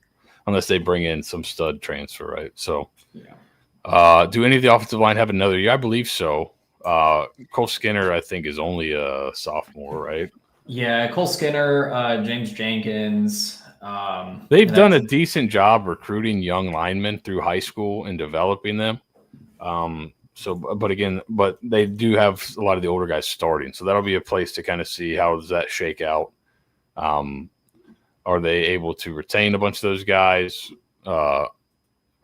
A: unless they bring in some stud transfer, right? So, do any of the offensive line have another year? I believe so. Cole Skinner, I think, is only a sophomore, right?
B: Yeah, Cole Skinner, James Jenkins.
A: They've done a decent job recruiting young linemen through high school and developing them. But they do have a lot of the older guys starting, so that'll be a place to kind of see how does that shake out. Are they able to retain a bunch of those guys? Are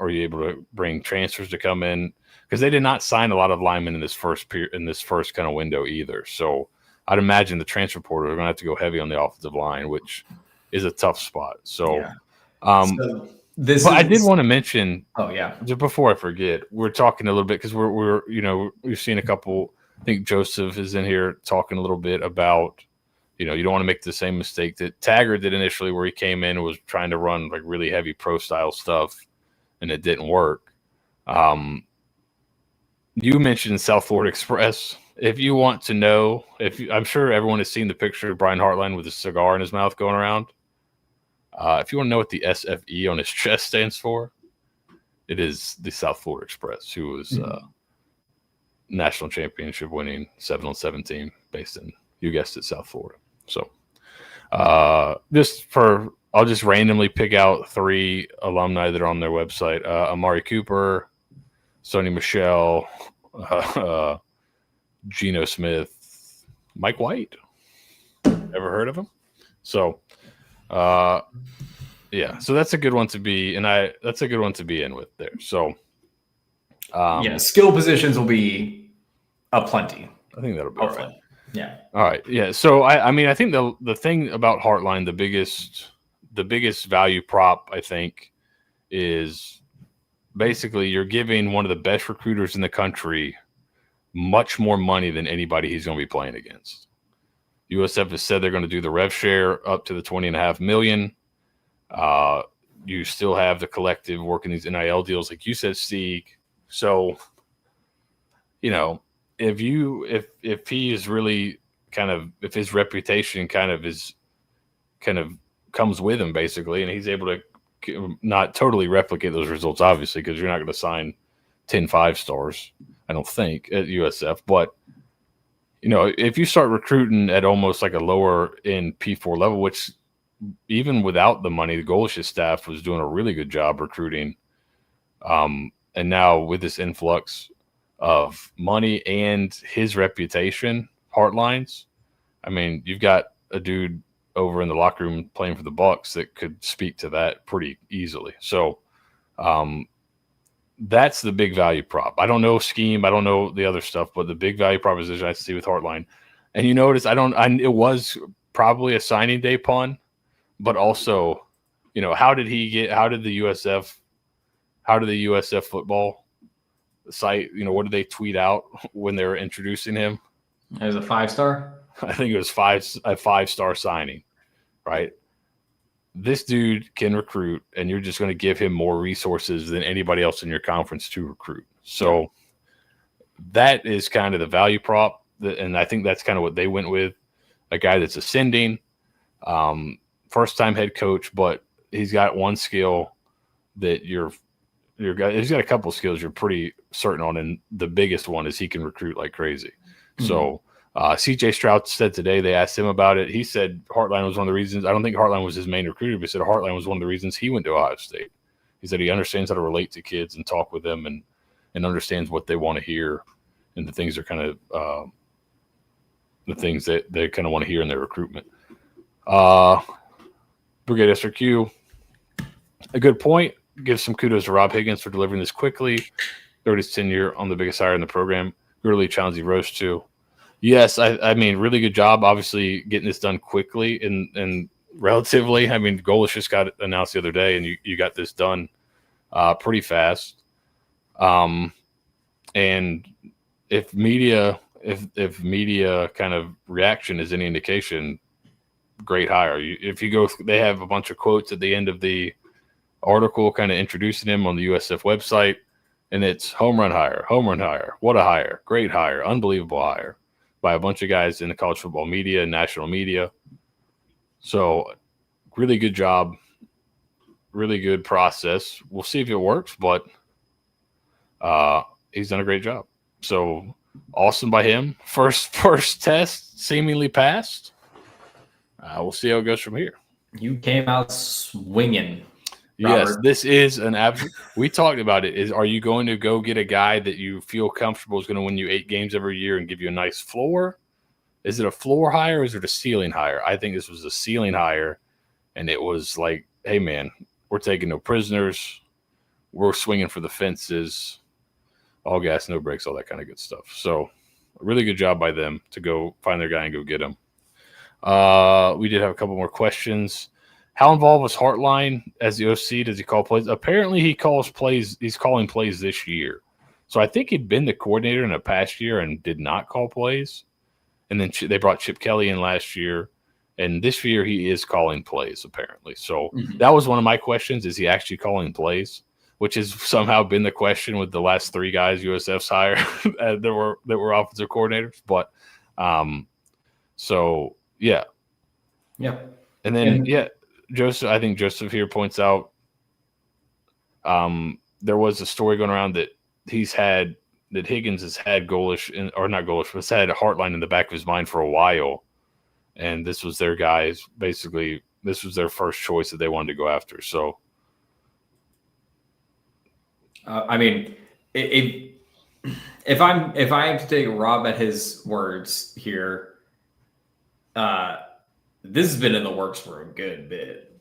A: you able to bring transfers to come in? Because they did not sign a lot of linemen in this first kind of window either. So I'd imagine the transfer portal are going to have to go heavy on the offensive line, which is a tough spot. So, I did want to mention.
B: Oh yeah.
A: Just before I forget, we're talking a little bit because we've seen a couple. I think Joseph is in here talking a little bit about, you don't want to make the same mistake that Taggart did initially, where he came in and was trying to run like really heavy pro style stuff, and it didn't work. You mentioned South Florida Express. If you want to know, I'm sure everyone has seen the picture of Brian Hartline with a cigar in his mouth going around. If you want to know what the SFE on his chest stands for, it is the South Florida Express, who was national championship winning 7-on-7 team based in, you guessed it, South Florida. So I'll just randomly pick out 3 alumni that are on their website. Amari Cooper, Sonny Michelle, Geno Smith, Mike White. Ever heard of him? So, so that's a good one to be, that's a good one to be in with there. So,
B: skill positions will be aplenty.
A: I think that'll be all right.
B: Yeah.
A: All right. Yeah. So I think the thing about Hartline, the biggest value prop, I think, is basically you're giving one of the best recruiters in the country much more money than anybody he's going to be playing against. USF has said they're going to do the rev share up to the $20.5 million. You still have the collective working these NIL deals, like you said, Steeg. So, if he is really if his reputation comes with him basically, and he's able to not totally replicate those results, obviously, because you're not going to sign 10 5-stars, I don't think, at USF. But, if you start recruiting at almost like a lower end P4 level, which even without the money, the Golish's staff was doing a really good job recruiting. And now with this influx of money and his reputation, Hartlines, I mean, you've got a dude over in the locker room playing for the Bucks that could speak to that pretty easily. So that's the big value prop. I don't know scheme. I don't know the other stuff, but the big value proposition I see with Hartline. And you notice it was probably a signing day pun, but also, how did the USF football site, what did they tweet out when they were introducing him?
B: It was a 5-star?
A: I think it was a 5-star signing, right? This dude can recruit, and you're just going to give him more resources than anybody else in your conference to recruit. So that is kind of the value prop, and I think that's kind of what they went with. A guy that's ascending, first-time head coach, but he's got one skill that he's got a couple of skills you're pretty certain on, and the biggest one is he can recruit like crazy. Mm-hmm. So CJ Stroud said today, they asked him about it. He said Hartline was one of the reasons. I don't think Hartline was his main recruiter, but he said Hartline was one of the reasons he went to Ohio State. He said he understands how to relate to kids and talk with them and understands what they want to hear and the things they're kind of the things that they kind of want to hear in their recruitment. Brigade SRQ, a good point. Give some kudos to Rob Higgins for delivering this quickly. Third his tenure on the biggest hire in the program. Really challenge he rose to. Yes, I mean, really good job, obviously, getting this done quickly and relatively. I mean, Golish just got announced the other day, and you got this done pretty fast. And if media kind of reaction is any indication, great hire. They have a bunch of quotes at the end of the article kind of introducing him on the USF website, And it's home run hire. What a hire. Great hire. Unbelievable hire by a bunch of guys in the college football media and national media. So really good job. Really good process. We'll see if it works, but he's done a great job. So awesome by him. First test seemingly passed. We'll see how it goes from here.
B: You came out swinging.
A: Yes,
B: Robert.
A: this is an absolute. We talked about it. Are you going to go get a guy that you feel comfortable is going to win you 8 games every year and give you a nice floor? Is it a floor hire or is it a ceiling hire? I think this was a ceiling hire, and it was like, hey man, we're taking no prisoners, we're swinging for the fences, all gas, no brakes, all that kind of good stuff. So, a really good job by them to go find their guy and go get him. We did have a couple more questions. How involved was Hartline as the OC? Does he call plays? Apparently, he calls plays. He's calling plays this year. So I think he'd been the coordinator in a past year and did not call plays. And then they brought Chip Kelly in last year, and this year he is calling plays apparently. So that was one of my questions: is he actually calling plays? Which has somehow been the question with the last 3 guys USF's hired that were offensive coordinators. But so yeah, and then Joseph, I think Joseph here points out there was a story going around that Higgins has had Golish, or not Golish, but has had a Hartline in the back of his mind for a while. And this was their guys. Basically, this was their first choice that they wanted to go after. So,
B: I mean, if I have to take Rob at his words here, this has been in the works for a good bit.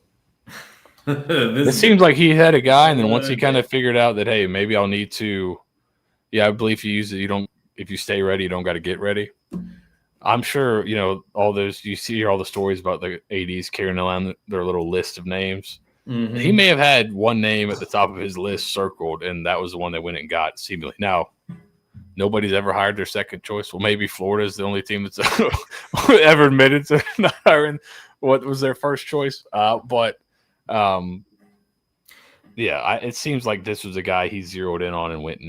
A: It seems like he had a guy, and then once he kind of figured out that, hey, maybe I'll need to. Yeah, I believe if you use it, if you stay ready, you don't got to get ready. I'm sure, all those, you see all the stories about the ADs carrying around their little list of names. Mm-hmm. He may have had one name at the top of his list circled, and that was the one they went and got, seemingly. Now, nobody's ever hired their second choice. Well, maybe Florida is the only team that's ever admitted to not hiring what was their first choice. It seems like this was a guy he zeroed in on and went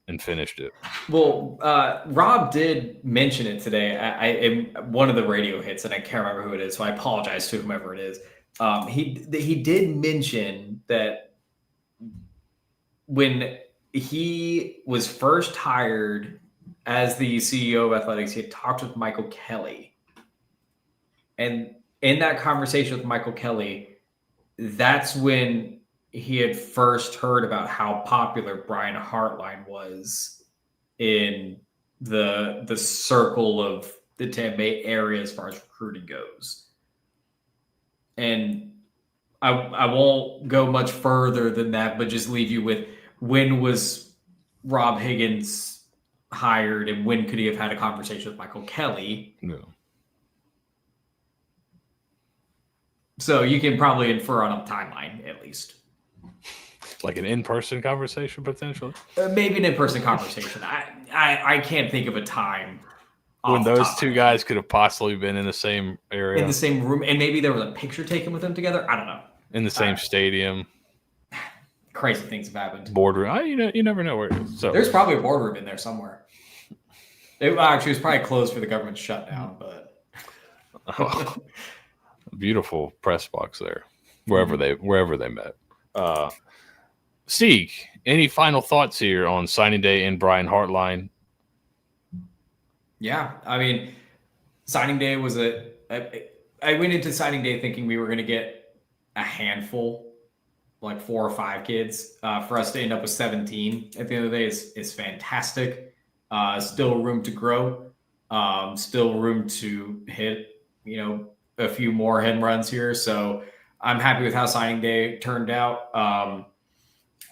A: and finished it.
B: Well, Rob did mention it today in one of the radio hits, and I can't remember who it is, so I apologize to whomever it is. He did mention that when he was first hired as the CEO of athletics, he had talked with Michael Kelly. And in that conversation with Michael Kelly, that's when he had first heard about how popular Brian Hartline was in the circle of the Tampa Bay area as far as recruiting goes. And I won't go much further than that, but just leave you with, when was Rob Higgins hired and when could he have had a conversation with Michael Kelly?
A: No.
B: So you can probably infer on a timeline, at least.
A: Like an in-person conversation, potentially?
B: Maybe an in-person conversation. I can't think of a time
A: when those 2 guys could have possibly been in the same area.
B: In the same room, and maybe there was a picture taken with them together. I don't know.
A: In the same stadium.
B: Crazy things have happened.
A: Boardroom. You never know where it is. So
B: there's probably a boardroom in there somewhere. It actually was probably closed for the government shutdown, but
A: beautiful press box there, wherever they met. Steeg, any final thoughts here on signing day and Brian Hartline?
B: Yeah, I mean, signing day was I went into signing day thinking we were going to get a handful, like 4 or 5 kids. For us to end up with 17 at the end of the day is fantastic. Still room to grow. Still room to hit, a few more home runs here. So I'm happy with how signing day turned out.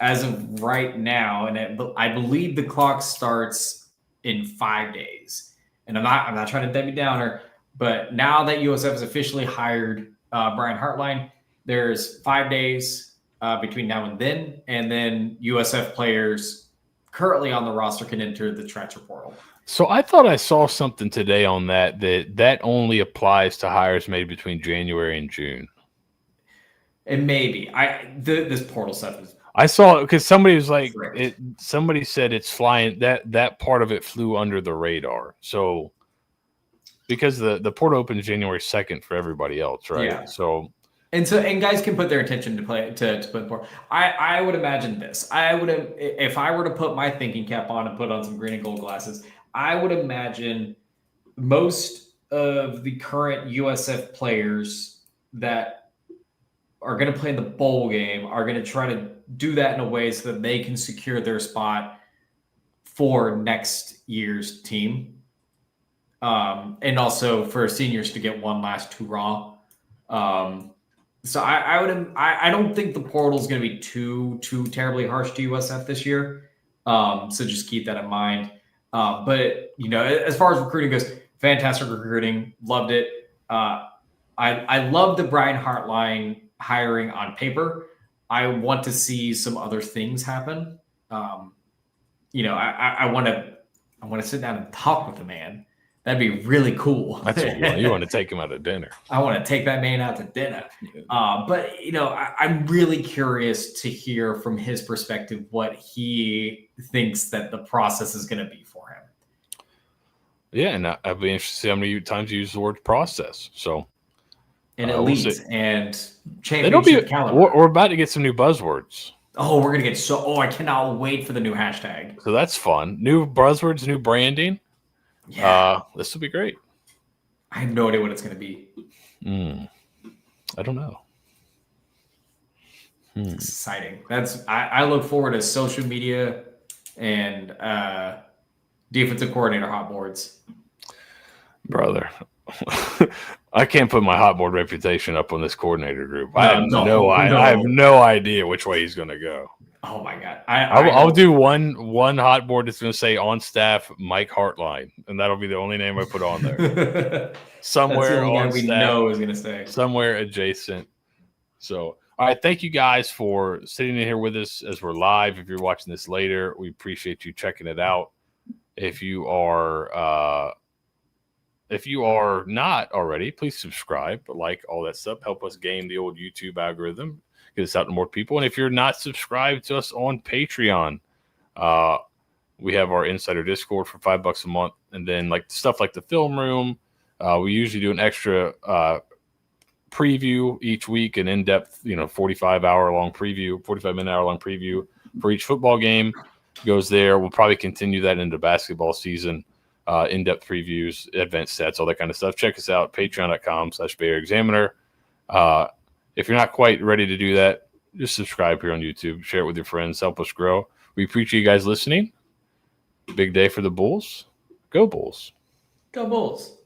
B: As of right now, and I believe the clock starts in 5 days. And I'm not trying to Debbie Downer, but now that USF has officially hired Brian Hartline, there's 5 days between now and then USF players currently on the roster can enter the transfer portal.
A: So I thought I saw something today on that only applies to hires made between January and June.
B: And maybe this portal stuff is
A: I saw because somebody was like,
B: Correct.
A: somebody said it's flying. That part of it flew under the radar. So because the portal opens January 2nd for everybody else, right?
B: Yeah.
A: So
B: and guys can put their attention to play to put more. I would imagine this. I would have, if I were to put my thinking cap on and put on some green and gold glasses, I would imagine most of the current USF players that are going to play in the bowl game are going to try to do that in a way so that they can secure their spot for next year's team. And also for seniors to get one last hurrah. So I don't think the portal is going to be too terribly harsh to USF this year. So just keep that in mind. But as far as recruiting goes, fantastic recruiting, loved it. I love the Brian Hartline hiring on paper. I want to see some other things happen. I want to sit down and talk with the man. That'd be really cool.
A: That's what you want. You want to take him out to dinner.
B: I want to take that man out to dinner. But I'm really curious to hear from his perspective what he thinks that the process is going to be for him.
A: Yeah, and I'd be interested to see how many times you use the word process. So,
B: and elite and
A: championship caliber. We're about to get some new buzzwords.
B: Oh, we're gonna get I cannot wait for the new hashtag.
A: So that's fun. New buzzwords, new branding. Yeah, this will be great.
B: I have no idea what it's going to be.
A: I don't know.
B: It's exciting. I look forward to social media and defensive coordinator hot boards.
A: Brother, I can't put my hot board reputation up on this coordinator group. I have no idea which way he's going to go.
B: Oh my God!
A: I'll do one hot board that's going to say on staff Mike Hartline, and that'll be the only name I put on there. Somewhere on staff, we
B: know is going to say
A: somewhere adjacent. So, all right, thank you guys for sitting in here with us as we're live. If you're watching this later, we appreciate you checking it out. If you are not already, please subscribe, like all that stuff. Help us game the old YouTube algorithm. Get us out to more people. And if you're not subscribed to us on Patreon, we have our insider Discord for $5 a month. And then like stuff like the film room, we usually do an extra preview each week, an in-depth, 45-minute hour long preview for each football game goes there. We'll probably continue that into basketball season, in-depth previews, advanced stats, all that kind of stuff. Check us out, patreon.com/Bay Area Examiner. If you're not quite ready to do that, just subscribe here on YouTube. Share it with your friends. Help us grow. We appreciate you guys listening. Big day for the Bulls. Go Bulls.
B: Go Bulls.